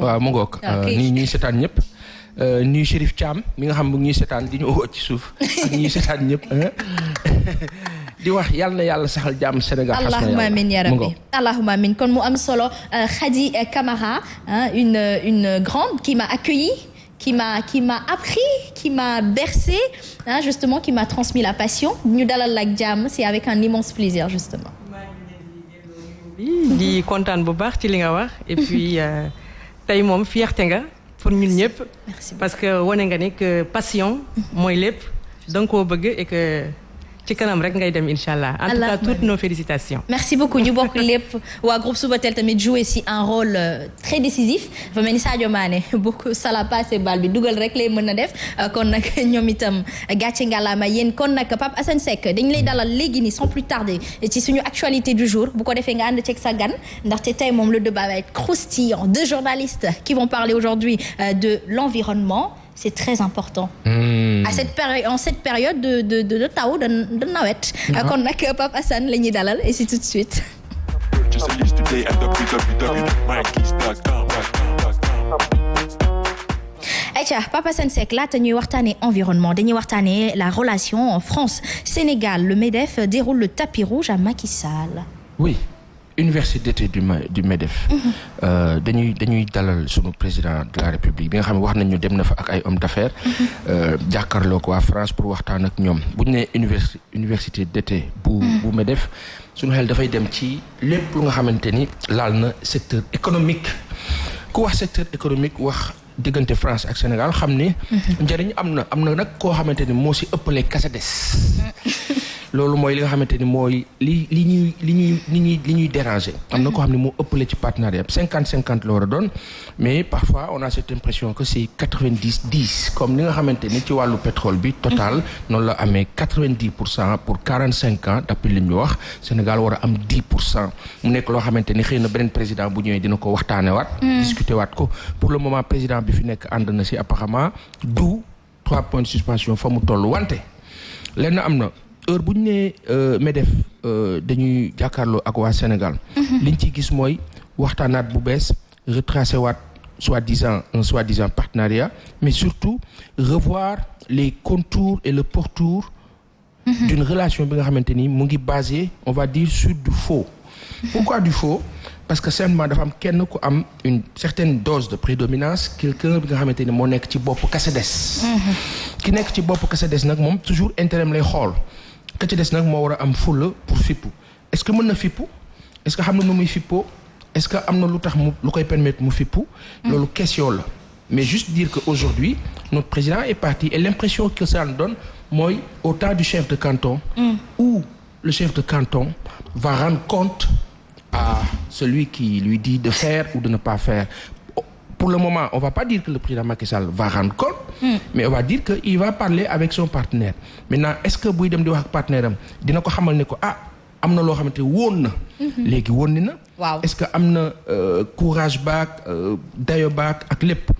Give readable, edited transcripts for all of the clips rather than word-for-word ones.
waaw mu ngoog ñuy seetaan ñëpp nuyu Chérif Thiam mi nga xam ne ñuy seetaan di ñu woo ci suuf ak ñuy seetaan ñëpp di wax yàlla na yàlla saxal jàmm Sénégal. allahumma amin ya rabbi allahumma amin kon mu am solo Khady Camara une grande qui m'a accueilli qui m'a appris qui m'a bercé justement qui m'a transmis la passion ñu dalal ak jàmm c'est avec un immense plaisir justement. di kontaan bu baax ci li nga wax et puis tey moom fierté nga pour ñun ñëpp. parce que wane nga ni que passion mooy lépp da nga koo bëgg et que. ci kanam rek ngay dem inchallah en tout cas toutes nos félicitations. merci beaucoup ñu bokk lépp waa groupe Subatel tamit joué si un rôle très décisif dafa mel ni Sadio Mané beaucoup ça la passé bal bi dugal rek lay mën a def kon nag ñoom itam gàcce ngalaama yéen kon nag Pape Assane Seck dañu lay dalal léegi nii sans plus tarder ci suñu actualité du jour bu ko defee nga ànd ceeg sa gan ndaxte tey moom le débat va être croustillant deux journalistes qui vont parler aujourd'hui de l'environnement. C'est très important. En cette période de taw de nawet. kon nag Pape Assane la ñuy dalal et c'est tout de suite. ayca Pape Assane Seck laata ñuy waxtaanee environnement dañuy waxtaanee la relation France-Sénégal le MEDEF déroule le tapis rouge à Macky Sall. Oui. Université d'été du MEDEF dañuy dalal sunu président de la République bi nga xam ne wax nañu dem na fa ak ay hommes d'affaires jàkkaarloo ko waa France pour waxtaan ak ñoom bu ñu nee université d'été bu MEDEF sunu xel dafay dem ci lépp lu nga xamante ni laal na secteur économique ku wax secteur économique wax diggante France ak Sénégal xam ni njëriñ am na nag koo xamante ni moo si ëppale kasa des loolu mooy li nga xamante ni mooy li ñuy déranger. am na koo xam ne moo ëppale ci partenariat 50-50 la war a doon mais parfois on a cette impression que c'est 90-10 comme ni nga xamante ni ci wàllu pétrole bi total noonu la amee 90% pour 45 ans d'après li ñu wax Sénégal war a am 10% mu nekk loo xamante ni xëy na beneen président bu ñëwee dina ko waxtaanee waat. discuter waat ko pour le moment président bi fi nekk ànd na si apparemment du 3 points de suspension fa mu toll wante lenn am na. heure bu ñu nee MEDEF dañuy jàkkaarloo ak waa Sénégal. liñ ciy gis mooy waxtaanaat bu bees retracer waat soi-disant partenariat mais surtout revoir les contours et le pourtour d'une relation bi nga xamante ni mu ngi basé on va dire sur du faux. Pourquoi du faux? Parce que certainement dafa am kenn ku am une certaine dose de prédominance quelqu'un bi nga xamante ni moo nekk ci bopp kese des. ki nekk ci bopp kese des nag moom toujours intérêt lay xool. ka ci des nag moo war a am fulla pour fippu est-ce que mën na fippu est-ce que xam na nu muy fippoo est-ce que am na lu tax mu lu koy permettre mu fippu loolu question la mais juste dire que aujourd'hui notre président est parti et l'impression que ça nous donne mooy au temps du chef de canton où le chef de canton va rendre compte à celui qui lui dit de faire ou de ne pas faire. Pour le moment, on va pas dire que le président Macky Sall va rendre compte, mais on va dire que il va parler avec son partenaire. Maintenant, est-ce que buy dem di wax ak partenaire am dina ko xamal ne ko am na loo xamante woon na. léegi woon na. waaw est-ce que am na courage baak dayo baak ak lépp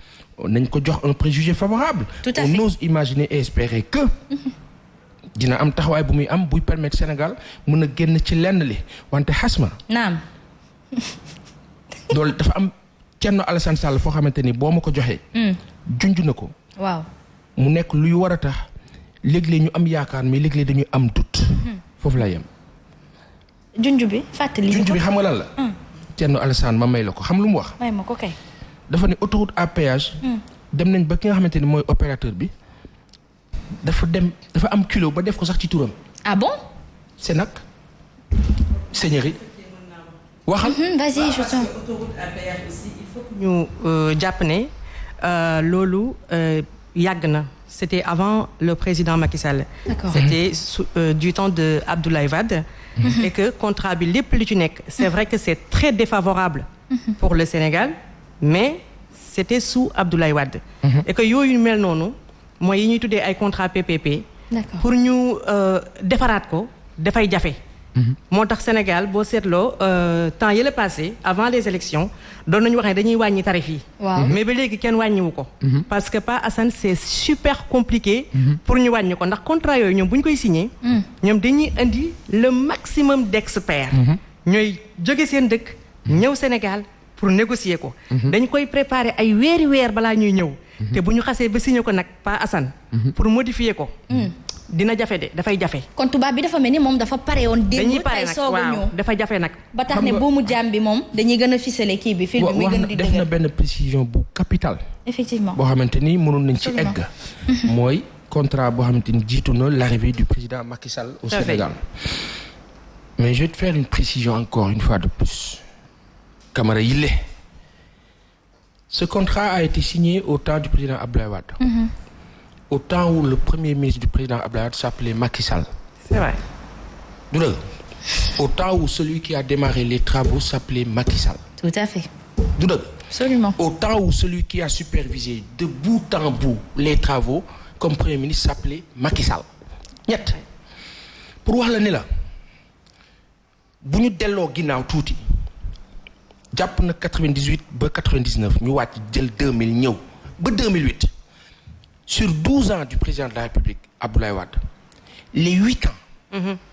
nañ ko jox un préjugé favorable. Tout à fait. On ose imaginer et espérer que. dina am taxawaay bu muy am buy permettre Sénégal mën a génn ci lenn li wante xasma. naam. loolu dafa am. Thierno Alassane Sall foo xamante ni boo ma ko joxee. junj na ko. waaw mu nekk luy war a tax léeg-léeg ñu am yaakaar mais léeg-léeg dañuy am doute. foofu la yem. junj bi fàttali. junj bi xam nga lan la. Thierno Alassane ma may la ko xam lu mu wax. may ma ko kay. dafa ne autoroute à péage. dem nañ ba ki nga xamante ni mooy opérateur bi dafa am kilo ba def ko sax ci turam. ah bon. c'est nag seigneurie. waxal. vas-y je t'en. autoroute à péage aussi il faut que ñu jàpp ne loolu yàgg na c'était avant le président Macky Sall. D'accord. C'était du temps de Abdoulaye Wade. Et que contrat bi lépp li ci nekk c'est vrai que c'est très défavorable pour le Sénégal mais c'était sous Abdoulaye Wade. Et que yooyu mel noonu mooy yi ñuy tuddee ay contrat PPP. D'accord. Pour ñu defaraat ko dafay jafe. moo tax Sénégal boo seetloo temps yële passé avant les élections doon nañu wax ne dañuy wàññi tarif yi. waaw mais ba léegi kenn wàññiwu ko. parce que Pa Assane c'est super compliqué. pour ñu wàññi ko ndax contrat yooyu ñoom bu ñu koy signé. ñoom dañuy indi le maximum d'experts. ñooy jóge seen dëkk. ñëw Sénégal pour négocier ko. dañ koy préparer ay weer balaa ñuy ñëw. te bu ñu xasee ba signé ko nag Pa Assane. pour modifier ko. dina jafe de dafay jafe. kon tubaab bi dafa mel ni moom dafa pare woon. dañuy démb pare tey nag soog a ñëw waaw dafa jafe nag. ba tax ne buumu jaam bi moom dañuy gën a ficeler kii bi. fil bi muy gën di def na dëgër benn précision bu capitale. effectivement boo xamante ni mënoon nañ ci egg. mooy contrat boo xamante ni jiitu na l'arrivée du président Macky Sall au Sénégal. mais je vais te faire une précision encore une fois de plus. Camara Yile. Ce contrat a été signé au temps du président Abdoulaye Wade. Au temps où le premier ministre du président Abdoulaye Wade s'appelait Macky Sall. C'est vrai. Au temps où celui qui a démarré les travaux s'appelait Macky Sall. tout à fait Absolument. Au temps où celui qui a supervisé de bout en bout les travaux comme premier ministre s'appelait Macky Sall. ñett pour wax la ne la bu ñu delloo ginnaaw tuuti jàpp na 98 ba 99 ñu wàcc jël 2000 ñëw ba 2008 sur 12 ans du président de la République Abdoulaye Wade les 8 ans.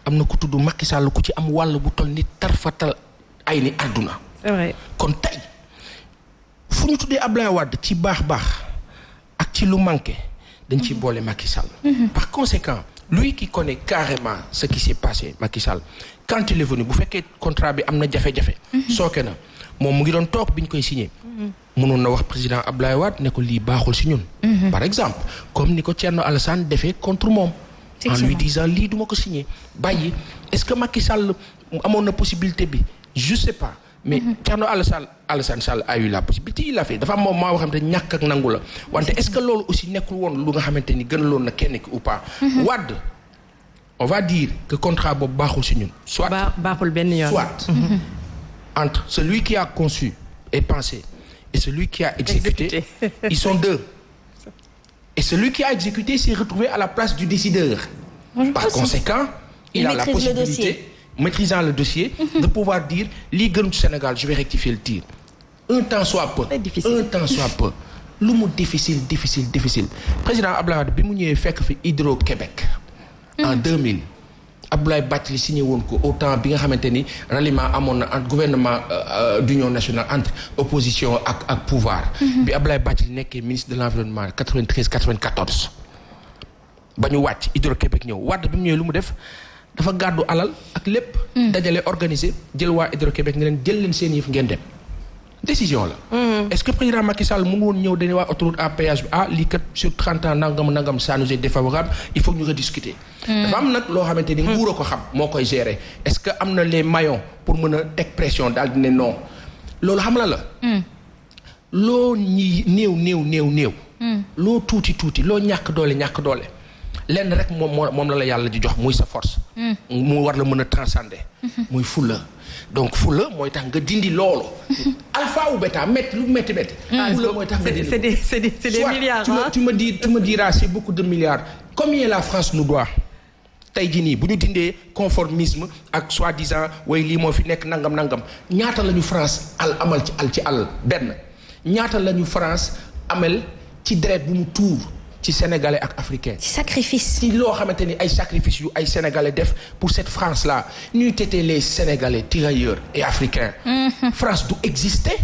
am na ku tudd Macky Sall ku ci am wàll bu toll ni tarfatal ay ni àdduna. c'est vrai. kon tey fu ñu tuddee Abdoulaye Wade ci baax ak ci lu manqué dañ ciy boole Macky Sall. Par conséquent lui qui connaît carrément ce qui s'est passé Macky Sall quand il est venu bu fekkee contrat bi am na jafe-jafe. sooke na moom mu ngi doon toog bi ñu koy signé. mënoon na wax président Abdoulaye Wade ne ko lii baaxul si ñun. par exemple comme ni ko Thierno Alassane defee contre moom. en lui disant lii duma ko signé bàyyi est-ce que Macky Sall amoon na possibilité bi je sais pas mais Thierno Alassane Sall a eu la possibilité il l'a fait dafa am moom maa xam te ñàkk ak nangu la wante est-ce que loolu aussi nekkul woon lu nga xamante ni gënaloon na kenn ki ou pas. Wade on va dire que contrat boobu baaxul si ñun. soit baaxul benn yoon. soit entre celui qui a conçu et pensé et celui qui a exécuté. Ils sont deux. Et celui qui a exécuté s'est retrouvé à la place du décideur. Par conséquent, il a la possibilité, maîtrisant le dossier, de pouvoir dire lii gënu ci Sénégal je vais rectifier le tir. Un temps soit peu. lu mu difficile. Président Abdoulaye Wade bi mu ñëwee fekk fi Hydro-Québec. en 2000. Abdoulaye Bathily signé woon ko au temps bi nga xamante ni ralliement amoon na entre gouvernement d'union nationale entre opposition ak pouvoir. bi Abdoulaye Bathily nekkee ministre de l'environnement 93-94. ba ñu wàcc Hydro-Québec ñëw Wade bi mu ñëwee lu mu def dafa gàddu alal ak lépp. dajale organiser jël waa Hydro-Québec ne leen jël leen seen yëf ngeen dem. décision la. est-ce que président Macky Sall mënu woon ñëw dañuy waa autoroute à péage bi lii kat sur 30 ans nangam ça nous est défavorable il faut que ñu rediscuter. dafa am nag loo xamante ni nguur a ko xam moo koy gérer est-ce que am na les maillons pour mën a teg pression daal di ne non loolu xam la. loo ñi néew. loo tuuti loo ñàkk doole lenn rek moom la yàlla di jox muy sa force. mu war la mën a transcender. muy fulla donc fulla mooy tax nga dindi loolu. alpha ou bêta lu métti. fulla mooy tax nga dindi. c'est des milliards. tu me diras c'est beaucoup de milliards. combien la France nous doit. tey jii nii bu ñu dindee conformisme ak soi-disant way lii moo fi nekk nangam ñaata la ñu France amal ci àll benn ñaata la ñu France amel ci deret bu mu tuur. ci sénégalais ak africain. ci sacrifice. ci loo xamante ni ay sacrifice yu ay sénégalais def pour cette France là ñuy tété les sénégalais tirailleurs et africains. France du exister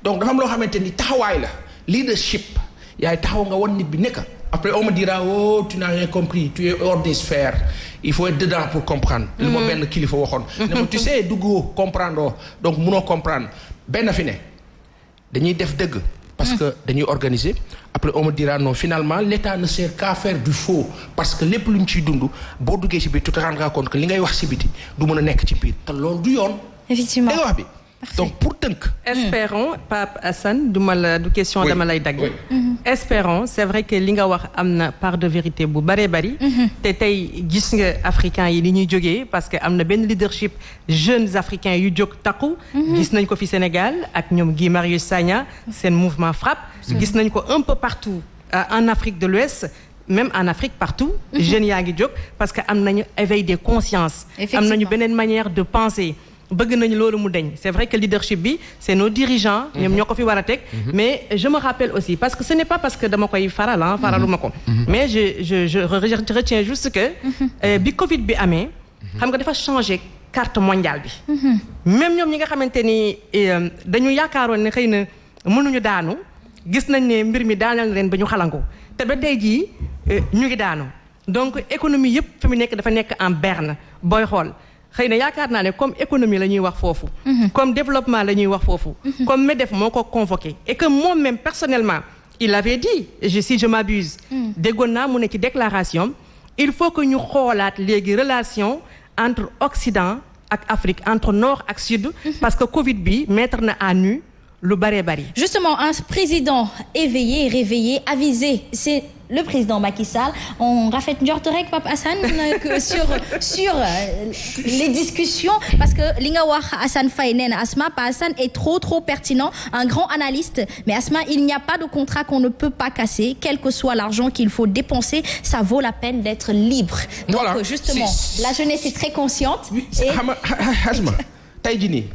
donc dafa am loo xamante ni taxawaay la leadership yaay taxaw nga wan nit bi nekk après on me dira oh tu n'as rien compris tu es hors des sphères il faut être dedans pour comprendre. li ma benn kilifa waxoon. ne ma tu sais duggoo comprendre donc munoo comprendre benn fi ne dañuy def dëgg. parce que dañuy organiser après on me dira non finalement l'État ne sert qu'à faire du faux parce que lépp lu ñu ciy dund boo duggee ci biir tu te rendras compte que li ngay wax ci biti du mën a nekk ci biir te loolu du yoon. effectivement wax bi donc pour tënk. espérons Pape Assane du question dama lay dagg. espérons c'est vrai que li nga wax am na part de vérité bu bari. te tey gis nga africains yi li ñuy jógee parce que am na benn leadership jeunes africains yu jóg takku. gis nañ ko fi Sénégal ak ñoom Guy Marius Sagna seen mouvement FRAPP. gis nañ ko un peu partout en Afrique de l'Ouest même en Afrique partout. jeunes yaa ngi jóg parce que am nañu éveil des consciences. am nañu beneen manière de penser. bëgg nañu loolu mu deñ c'est vrai que leadership bi c'est nos dirigeants ñoom ñoo ko fi war a teg mais je me rappelle aussi parce que ce n'est pas parce que dama koy faraluma ko mais je retiens juste que bi Covid bi amee xam nga dafa changer carte mondiale bi. même ñoom ñi nga xamante ni dañu yaakaaroon ne xëy na mënuñu daanu gis nañ ne mbir mi daanal na leen ba ñu xalangu te ba tey jii ñu ngi daanu donc économie yëpp fi mu nekk dafa nekk en berne booy xool xëy na yaakaar naa ne comme économie la ñuy wax foofu. comme développement la ñuy wax foofu. comme MEDEF moo ko convoqué et que moom-même personnellement il avait dit si je m'abuse. déggoon naa mu ne ci déclaration il faut que ñu xoolaat léegi relation entre Occident ak Afrique entre nord ak sud. parce que Covid bi mettre na à nu lu bëree bëri. Justement, un président éveillé, réveillé, avisé, c'est le président Macky Sall. On rafet njort rek Pape Assane sur les discussions parce que li nga wax Assane Faye nee na Asma Pape Assane est trop pertinent, un grand analyste. Mais Asma, il n'y a pas de contrat qu'on ne peut pas casser, quel que soit l'argent qu'il faut dépenser, ça vaut la peine d'être libre. Donc voilà, justement, la jeunesse est très consciente. Asma tey jii nii